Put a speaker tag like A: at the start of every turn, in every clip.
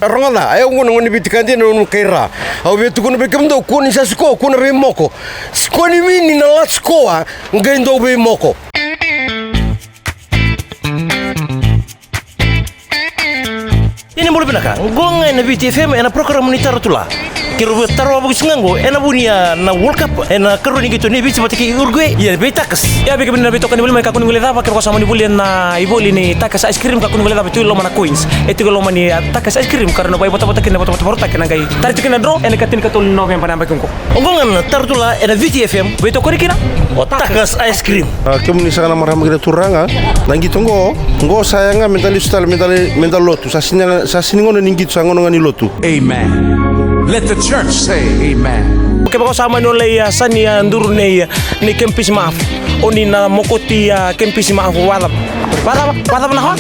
A: rongala ayo ngono bitikandi no kaira au betu kuno bekamdo kuni sa sko kuna be moko skoni mini na la skoa ngendo be moko. Ini boleh benaka ngonga na BTFM ena program monitor tula kiro taro bagus nganggo ena bunia na World Cup ena keruni gitu ni bisa matiki Uruguay ya betakas ya bega benar betokan ni boleh mereka kunu boleh apa kiro sama ni boleh na ibu ini takas ice cream kakunu boleh apa itu lo mana coins itu lo mana takas ice cream karena bayi bota-bota kena bota-bota kena gai tarik kena draw ena katin katul no yang pada ampai kungko ngonga tar tula ena BTFM betokori kira takas ice cream
B: kamu ni sana marah magina turanga nangi tunggo ngo sayanga mental lotu sasini ngono ningi sangono ngani lotu.
C: Amen. Let the church say amen.
A: Oke bako sama no le ya sani ya nduru ne ni kempis maaf oni na mokoti ya kempis maaf wala na hak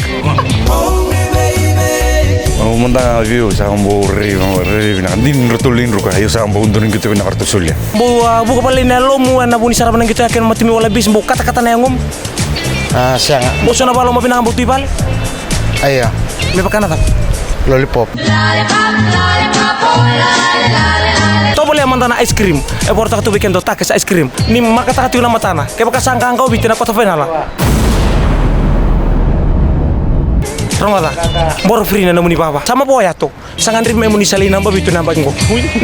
D: Manda view sa ambo rivi na din rotulin ruka ayo sa ambo undurin gitu na kartu sulya.
A: Buka pala na lomu na buni sarapan gitu akan matimi wala bis bu kata-kata na ngom.
B: Siya nga.
A: Boso na balo mo pinang buti bal.
B: Aya.
A: May pakana ta.
B: Lollipop.
A: To boleh mantana ice cream. Porta tu weekend to takas ice cream. Ni makata katu na matana. Kaya baka sangka angkau bitin ako to final. Rongala. Bor free na namuni baba. Sama boya to. Sangan rin may muni salina ba bitu na bagong ko.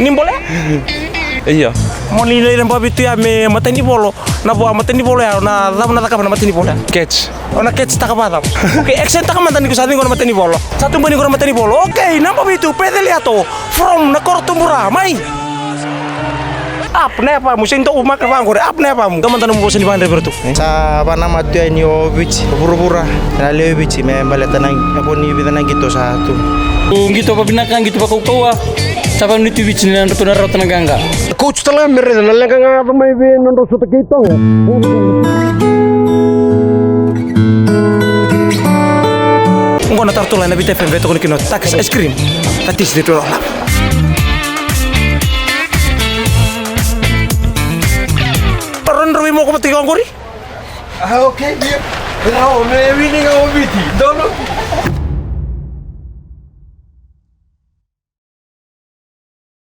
A: Ni boleh?
D: Iya.
A: Mo nilai ng babitu ya me matani bolo. Na buah matani bolo ya na lamu na takap na matani bolo.
D: Catch.
A: Ona catch takapatam. Oke, accent takamantani ko sa atin ko na matani bolo. Sa atin ko na matani bolo. Oke, na babitu pwede liato. From na kortumura, may. Up na pa mo sinto umak pa ngore up na pa mo. Kamantan mo bosan di bandre bertu.
E: Sa panama tu ni obich buru-buru na lebich me baleta nang ako ni bidana gitu sa tu.
F: Gitu pa binakang gitu pa kukawa. Sapa niti bich ni nando na rota naganga.
A: Coach tala mere na lang nga pa may bin nando sa takito. Ngo na tartula na BTFM beto ko kinot takas ice cream. Tatis dito la. Paron rawi mo ko matigang ko ri.
B: Okay, dia. Pero may winning ako biti. Dono.